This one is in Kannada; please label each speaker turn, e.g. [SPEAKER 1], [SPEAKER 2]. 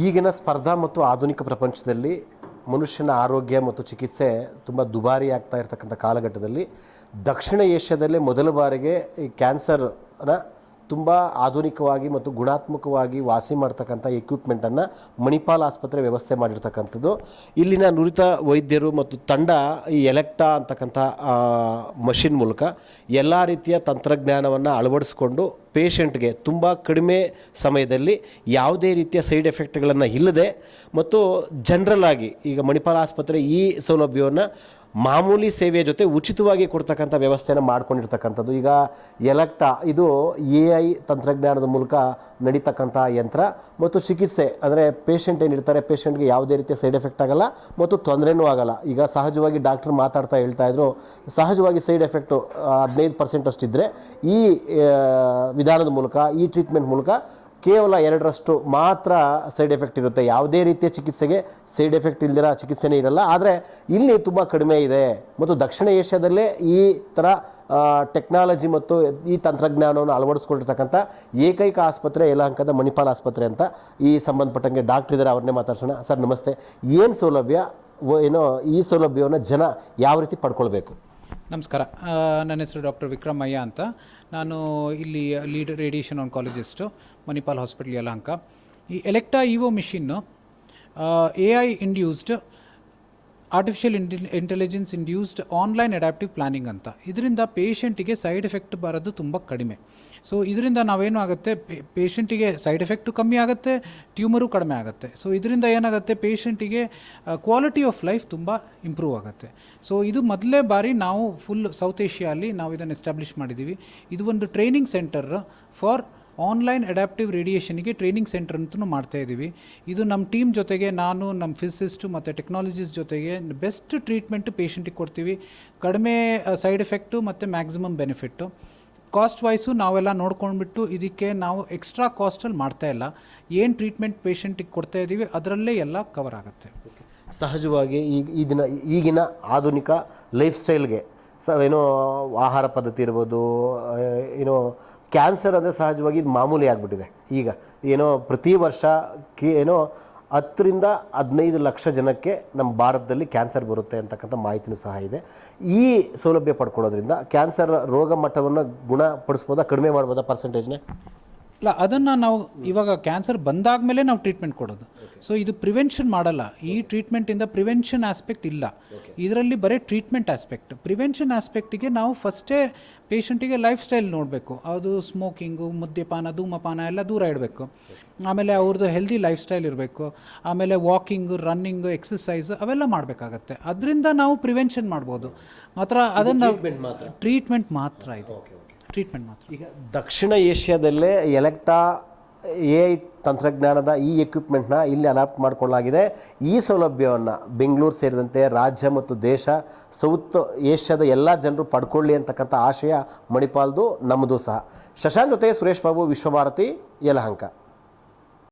[SPEAKER 1] ಈಗಿನ ಸ್ಪರ್ಧಾ ಮತ್ತು ಆಧುನಿಕ ಪ್ರಪಂಚದಲ್ಲಿ ಮನುಷ್ಯನ ಆರೋಗ್ಯ ಮತ್ತು ಚಿಕಿತ್ಸೆ ತುಂಬ ದುಬಾರಿ ಆಗ್ತಾ ಇರತಕ್ಕಂಥ ಕಾಲಘಟ್ಟದಲ್ಲಿ ದಕ್ಷಿಣ ಏಷ್ಯಾದಲ್ಲೇ ಮೊದಲ ಬಾರಿಗೆ ಈ ಕ್ಯಾನ್ಸರ್ನ ತುಂಬ ಆಧುನಿಕವಾಗಿ ಮತ್ತು ಗುಣಾತ್ಮಕವಾಗಿ ವಾಸಿ ಮಾಡ್ತಕ್ಕಂಥ ಎಕ್ವಿಪ್ಮೆಂಟನ್ನು ಮಣಿಪಾಲ್ ಆಸ್ಪತ್ರೆ ವ್ಯವಸ್ಥೆ ಮಾಡಿರ್ತಕ್ಕಂಥದ್ದು. ಇಲ್ಲಿನ ನುರಿತ ವೈದ್ಯರು ಮತ್ತು ತಂಡ ಈ ಎಲೆಕ್ಟಾ ಅಂತಕ್ಕಂಥ ಮಷಿನ್ ಮೂಲಕ ಎಲ್ಲ ರೀತಿಯ ತಂತ್ರಜ್ಞಾನವನ್ನು ಅಳವಡಿಸ್ಕೊಂಡು ಪೇಷಂಟ್ಗೆ ತುಂಬ ಕಡಿಮೆ ಸಮಯದಲ್ಲಿ ಯಾವುದೇ ರೀತಿಯ ಸೈಡ್ ಎಫೆಕ್ಟ್ಗಳನ್ನು ಇಲ್ಲದೆ ಮತ್ತು ಜನರಲ್ ಆಗಿ ಈಗ ಮಣಿಪಾಲ್ ಆಸ್ಪತ್ರೆ ಈ ಸೌಲಭ್ಯವನ್ನು ಮಾಮೂಲಿ ಸೇವೆಯ ಜೊತೆ ಉಚಿತವಾಗಿ ಕೊಡ್ತಕ್ಕಂಥ ವ್ಯವಸ್ಥೆಯನ್ನು ಮಾಡ್ಕೊಂಡಿರ್ತಕ್ಕಂಥದ್ದು. ಈಗ ಎಲೆಕ್ಟಾ ಇದು AI ತಂತ್ರಜ್ಞಾನದ ಮೂಲಕ ನಡೀತಕ್ಕಂಥ ಯಂತ್ರ ಮತ್ತು ಚಿಕಿತ್ಸೆ ಅಂದರೆ ಪೇಷಂಟ್ ಏನಿರ್ತಾರೆ ಪೇಷಂಟ್ಗೆ ಯಾವುದೇ ರೀತಿಯ ಸೈಡ್ ಎಫೆಕ್ಟ್ ಆಗಲ್ಲ ಮತ್ತು ತೊಂದರೆನೂ ಆಗಲ್ಲ. ಈಗ ಸಹಜವಾಗಿ ಡಾಕ್ಟ್ರ್ ಮಾತಾಡ್ತಾ ಹೇಳ್ತಾಯಿದ್ರು, ಸಹಜವಾಗಿ ಸೈಡ್ ಎಫೆಕ್ಟು 15% ಅಷ್ಟಿದ್ದರೆ ಈ ವಿಧಾನದ ಮೂಲಕ ಈ ಟ್ರೀಟ್ಮೆಂಟ್ ಮೂಲಕ ಕೇವಲ 2% ಮಾತ್ರ ಸೈಡ್ ಎಫೆಕ್ಟ್ ಇರುತ್ತೆ. ಯಾವುದೇ ರೀತಿಯ ಚಿಕಿತ್ಸೆಗೆ ಸೈಡ್ ಎಫೆಕ್ಟ್ ಇಲ್ದಿರ ಚಿಕಿತ್ಸೆನೇ ಇರಲ್ಲ. ಆದರೆ ಇಲ್ಲಿ ತುಂಬ ಕಡಿಮೆ ಇದೆ ಮತ್ತು ದಕ್ಷಿಣ ಏಷ್ಯಾದಲ್ಲೇ ಈ ಥರ ಟೆಕ್ನಾಲಜಿ ಮತ್ತು ಈ ತಂತ್ರಜ್ಞಾನವನ್ನು ಅಳವಡಿಸ್ಕೊಂಡಿರ್ತಕ್ಕಂಥ ಏಕೈಕ ಆಸ್ಪತ್ರೆ ಯಲಹಂಕದ ಮಣಿಪಾಲ್ ಆಸ್ಪತ್ರೆ ಅಂತ. ಈ ಸಂಬಂಧಪಟ್ಟಂಗೆ ಡಾಕ್ಟ್ರ್ ಇದ್ದಾರೆ, ಅವ್ರನ್ನೇ ಮಾತಾಡ್ಸೋಣ. ಸರ್ ನಮಸ್ತೆ. ಏನು ಸೌಲಭ್ಯ, ಏನೋ ಈ ಸೌಲಭ್ಯವನ್ನು ಜನ ಯಾವ ರೀತಿ ಪಡ್ಕೊಳ್ಬೇಕು?
[SPEAKER 2] ನಮಸ್ಕಾರ, ನನ್ನ ಹೆಸರು ಡಾಕ್ಟರ್ ವಿಕ್ರಮಯ್ಯ ಅಂತ. ನಾನು ಇಲ್ಲಿ lead radiation oncologist, Manipal hospital Yelahanka. ಈ Elekta Evo machine AI induced artificial intelligence induced online adaptive planning ಅಂತ. ಇದರಿಂದ ಪೇಷಂಟಿಗೆ ಸೈಡ್ ಎಫೆಕ್ಟ್ ಬರೋದು ತುಂಬ ಕಡಿಮೆ. ಸೊ ಇದರಿಂದ ನಾವೇನು ಆಗುತ್ತೆ, ಪೇಷಂಟಿಗೆ ಸೈಡ್ ಎಫೆಕ್ಟು ಕಮ್ಮಿ ಆಗುತ್ತೆ, ಟ್ಯೂಮರು ಕಡಿಮೆ ಆಗುತ್ತೆ. ಸೊ ಇದರಿಂದ ಏನಾಗುತ್ತೆ, ಪೇಷಂಟಿಗೆ ಕ್ವಾಲಿಟಿ ಆಫ್ ಲೈಫ್ ತುಂಬ ಇಂಪ್ರೂವ್ ಆಗುತ್ತೆ. ಸೊ ಇದು ಮೊದಲೇ ಬಾರಿ ನಾವು ಫುಲ್ ಸೌತ್ ಏಷ್ಯಾಲಿ ನಾವು ಇದನ್ನು ಎಸ್ಟಾಬ್ಲಿಷ್ ಮಾಡಿದ್ದೀವಿ. ಇದು ಒಂದು training centre for online adaptive ರೇಡಿಯೇಷನ್ಗೆ ಟ್ರೈನಿಂಗ್ ಸೆಂಟರ್ ಅಂತಲೂ ಮಾಡ್ತಾಯಿದ್ದೀವಿ. ಇದು ನಮ್ಮ ಟೀಮ್ ಜೊತೆಗೆ ನಾನು, ನಮ್ಮ ಫಿಸಿಸಿಸ್ಟು ಮತ್ತು ಟೆಕ್ನಾಲಜಿಸ್ಟ್ ಜೊತೆಗೆ ಬೆಸ್ಟ್ ಟ್ರೀಟ್ಮೆಂಟು ಪೇಷಂಟಿಗೆ ಕೊಡ್ತೀವಿ. ಕಡಿಮೆ ಸೈಡ್ ಎಫೆಕ್ಟು ಮತ್ತು ಮ್ಯಾಕ್ಸಿಮಮ್ ಬೆನಿಫಿಟ್ಟು. ಕಾಸ್ಟ್ ವೈಸು ನಾವೆಲ್ಲ ನೋಡ್ಕೊಂಡ್ಬಿಟ್ಟು ಇದಕ್ಕೆ ನಾವು ಎಕ್ಸ್ಟ್ರಾ ಕಾಸ್ಟಲ್ಲಿ ಮಾಡ್ತಾಯಿಲ್ಲ. ಏನು ಟ್ರೀಟ್ಮೆಂಟ್ ಪೇಷಂಟಿಗೆ ಕೊಡ್ತಾಯಿದ್ದೀವಿ ಅದರಲ್ಲೇ ಎಲ್ಲ ಕವರ್ ಆಗುತ್ತೆ.
[SPEAKER 1] ಸಹಜವಾಗಿ ಈಗಿನ ಆಧುನಿಕ ಲೈಫ್ ಸ್ಟೈಲ್ಗೆ ಏನೋ ಆಹಾರ ಪದ್ಧತಿ ಇರ್ಬೋದು, ಏನೋ ಕ್ಯಾನ್ಸರ್ ಅಂದರೆ ಸಹಜವಾಗಿ ಇದು ಮಾಮೂಲಿ ಆಗಿಬಿಟ್ಟಿದೆ. ಈಗ ಏನೋ ಪ್ರತಿ ವರ್ಷ ಏನೋ 10ರಿಂದ 15 ಲಕ್ಷ ಜನಕ್ಕೆ ನಮ್ಮ ಭಾರತದಲ್ಲಿ ಕ್ಯಾನ್ಸರ್ ಬರುತ್ತೆ ಅಂತಕ್ಕಂಥ ಮಾಹಿತಿನೂ ಸಹ ಇದೆ. ಈ ಸೌಲಭ್ಯ ಪಡ್ಕೊಳ್ಳೋದ್ರಿಂದ ಕ್ಯಾನ್ಸರ್ ರೋಗ ಮಟ್ಟವನ್ನು ಗುಣಪಡಿಸ್ಬೋದಾ, ಕಡಿಮೆ ಮಾಡ್ಬೋದಾ ಪರ್ಸೆಂಟೇಜ್ನೇ?
[SPEAKER 2] ಇಲ್ಲ, ಅದನ್ನು ನಾವು ಇವಾಗ ಕ್ಯಾನ್ಸರ್ ಬಂದಾದ ಮೇಲೆ ನಾವು ಟ್ರೀಟ್ಮೆಂಟ್ ಕೊಡೋದು. ಸೊ ಇದು ಪ್ರಿವೆನ್ಷನ್ ಮಾಡಲ್ಲ. ಈ ಟ್ರೀಟ್ಮೆಂಟಿಂದ ಪ್ರಿವೆನ್ಷನ್ ಆಸ್ಪೆಕ್ಟ್ ಇಲ್ಲ, ಇದರಲ್ಲಿ ಬರೀ ಟ್ರೀಟ್ಮೆಂಟ್ ಆಸ್ಪೆಕ್ಟ್. ಪ್ರಿವೆನ್ಷನ್ ಆಸ್ಪೆಕ್ಟಿಗೆ ನಾವು ಫಸ್ಟೇ ಪೇಷಂಟಿಗೆ ಲೈಫ್ ಸ್ಟೈಲ್ ನೋಡಬೇಕು. ಅದು ಸ್ಮೋಕಿಂಗು, ಮದ್ಯಪಾನ, ಧೂಮಪಾನ ಎಲ್ಲ ದೂರ ಇಡಬೇಕು. ಆಮೇಲೆ ಅವ್ರದ್ದು ಹೆಲ್ದಿ ಲೈಫ್ ಸ್ಟೈಲ್ ಇರಬೇಕು. ಆಮೇಲೆ ವಾಕಿಂಗು, ರನ್ನಿಂಗು, ಎಕ್ಸಸೈಸು ಅವೆಲ್ಲ ಮಾಡಬೇಕಾಗತ್ತೆ. ಅದರಿಂದ ನಾವು ಪ್ರಿವೆನ್ಷನ್ ಮಾಡ್ಬೋದು. ಮಾತ್ರ ಅದನ್ನು ಟ್ರೀಟ್ಮೆಂಟ್ ಮಾತ್ರ ಇದು ಟ್ರೀಟ್ಮೆಂಟ್ ಮಾತ್ರ.
[SPEAKER 1] ಈಗ ದಕ್ಷಿಣ ಏಷ್ಯಾದಲ್ಲೇ ಎಲೆಕ್ಟಾ AI ತಂತ್ರಜ್ಞಾನದ ಈ ಎಕ್ವಿಪ್ಮೆಂಟ್ನ ಇಲ್ಲಿ ಅಡಾಪ್ಟ್ ಮಾಡಿಕೊಳ್ಳಲಾಗಿದೆ. ಈ ಸೌಲಭ್ಯವನ್ನು ಬೆಂಗಳೂರು ಸೇರಿದಂತೆ ರಾಜ್ಯ ಮತ್ತು ದೇಶ, ಸೌತ್ ಏಷ್ಯಾದ ಎಲ್ಲ ಜನರು ಪಡ್ಕೊಳ್ಳಿ ಅಂತಕ್ಕಂಥ ಆಶಯ ಮಣಿಪಾಲ್ದು, ನಮ್ಮದು ಸಹ. ಶಶಾಂಕ್ ಜೊತೆ ಸುರೇಶ್ ಬಾಬು, ವಿಶ್ವಭಾರತಿ, ಯಲಹಂಕ.